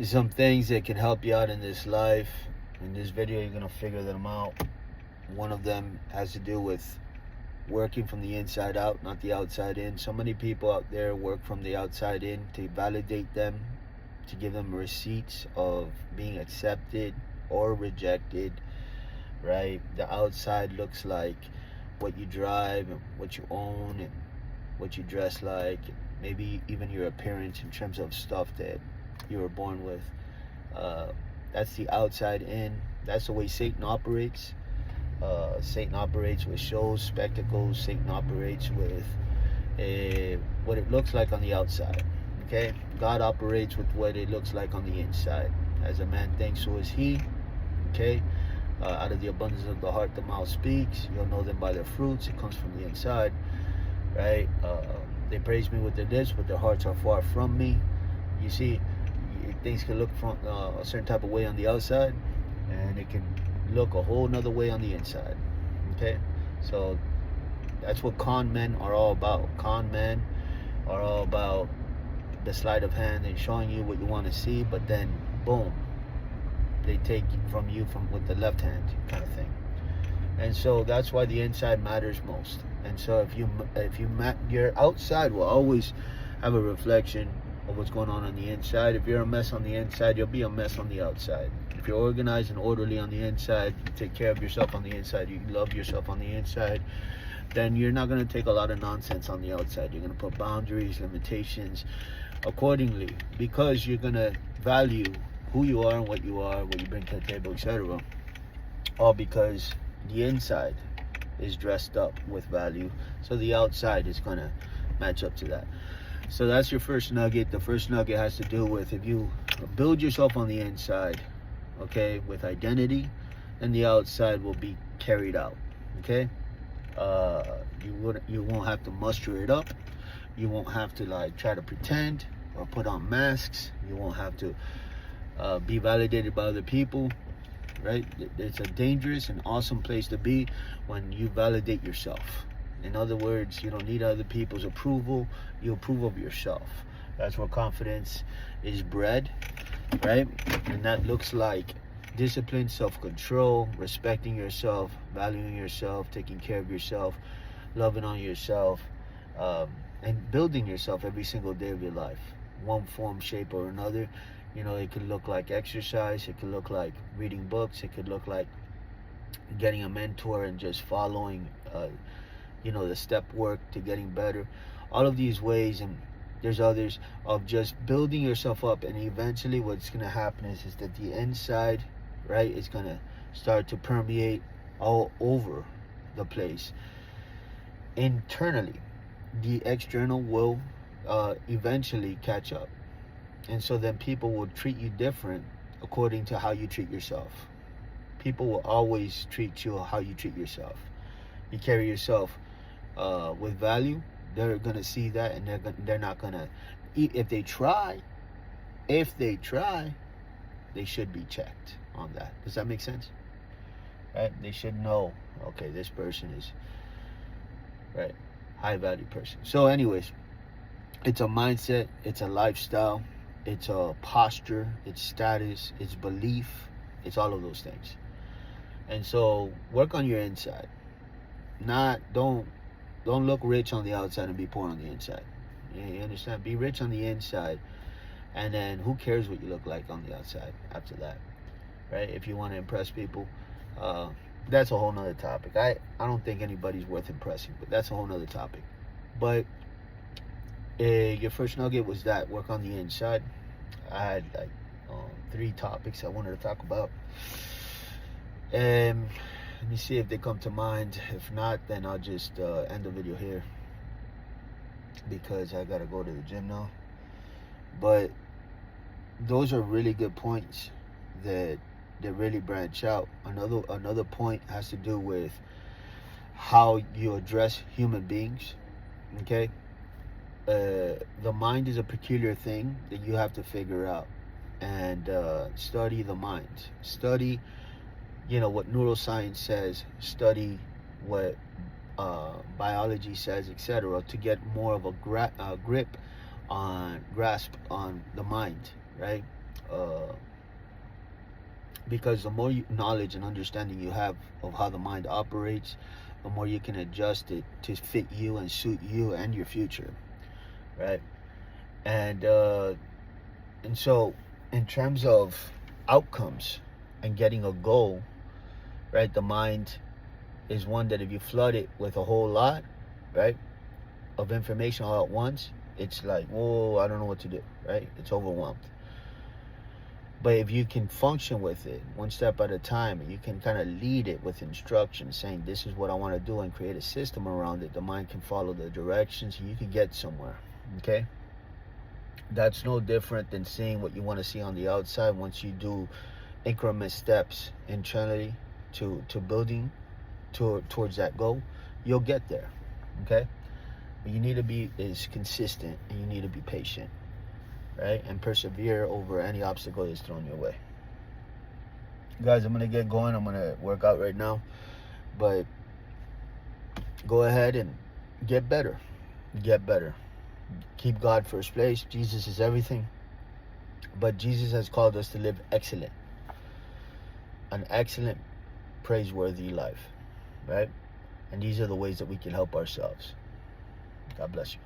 some things that can help you out in this life. In this video, you're gonna figure them out. One of them has to do with working from the inside out, not the outside in. So many people out there work from the outside in to validate them, to give them receipts of being accepted or rejected, right? The outside looks like what you drive and what you own and what you dress like, maybe even your appearance in terms of stuff that you were born with. That's the outside in. That's the way Satan operates. Satan operates with shows, spectacles. Satan operates with what it looks like on the outside. Okay, God operates with what it looks like on the inside. As a man thinks, so is he. Okay, out of the abundance of the heart, the mouth speaks. You'll know them by their fruits. It comes from the inside, right? They praise me with their lips, but their hearts are far from me. You see, things can look from a certain type of way on the outside, and it can look a whole nother way on the inside. Okay, so that's what con men are all about. Con men are all about the sleight of hand and showing you what you want to see, but then boom, they take from you from with the left hand kind of thing. And so that's why the inside matters most. And so your outside will always have a reflection of what's going on the inside. If you're a mess on the inside, you'll be a mess on the outside. If you're organized and orderly on the inside, you take care of yourself on the inside, you love yourself on the inside, then you're not going to take a lot of nonsense on the outside. You're going to put boundaries, limitations accordingly, because you're going to value who you are and what you bring to the table, etc. All because the inside is dressed up with value, so the outside is going to match up to that. So that's your first nugget. The first nugget has to do with, if you build yourself on the inside, okay, with identity, then the outside will be carried out. Okay, you won't have to muster it up. You won't have to like try to pretend or put on masks. You won't have to be validated by other people, right? It's a dangerous and awesome place to be when you validate yourself. In other words, you don't need other people's approval. You approve of yourself. That's where confidence is bred, right? And that looks like discipline, self-control, respecting yourself, valuing yourself, taking care of yourself, loving on yourself, and building yourself every single day of your life, one form, shape, or another. You know, it could look like exercise. It could look like reading books. It could look like getting a mentor and just following, the step work to getting better. All of these ways, and there's others, of just building yourself up. And eventually what's going to happen is that the inside, right, is going to start to permeate all over the place. Internally, the external will eventually catch up. And so then people will treat you different according to how you treat yourself. People will always treat you how you treat yourself. You carry yourself with value, they're going to see that, and they're not going to eat. If they try, they should be checked on that. Does that make sense? Right? They should know, okay, this person is, right, high value person. So anyways, it's a mindset, it's a lifestyle, it's a posture, it's status, it's belief, it's all of those things. And so work on your inside. Don't look rich on the outside and be poor on the inside. You understand? Be rich on the inside, and then who cares what you look like on the outside after that, right? If you want to impress people, that's a whole nother topic. I don't think anybody's worth impressing, but that's a whole nother topic. But your first nugget was that work on the inside. I had like 3 topics I wanted to talk about, and let me see if they come to mind. If not, then I'll just end the video here, because I gotta go to the gym now. But those are really good points that really branch out. Another point has to do with how you address human beings. Okay, the mind is a peculiar thing that you have to figure out, and study the mind. Study, what neuroscience says. Study what biology says, etc., to get more of a grasp on the mind, right? because the more knowledge and understanding you have of how the mind operates, the more you can adjust it to fit you and suit you and your future, right? And so in terms of outcomes and getting a goal, right, the mind is one that if you flood it with a whole lot, right, of information all at once, it's like, whoa, I don't know what to do, right? It's overwhelmed. But if you can function with it one step at a time, and you can kind of lead it with instructions saying, this is what I want to do, and create a system around it, the mind can follow the directions and you can get somewhere. Okay? That's no different than seeing what you want to see on the outside. Once you do increment steps internally to building towards that goal, you'll get there. Okay? But you need to be consistent, and you need to be patient, right? And persevere over any obstacle that's thrown your way. Guys, I'm going to get going. I'm going to work out right now. But go ahead and get better. Get better. Keep God first place. Jesus is everything. But Jesus has called us to live excellent. An excellent, praiseworthy life, right? And these are the ways that we can help ourselves. God bless you.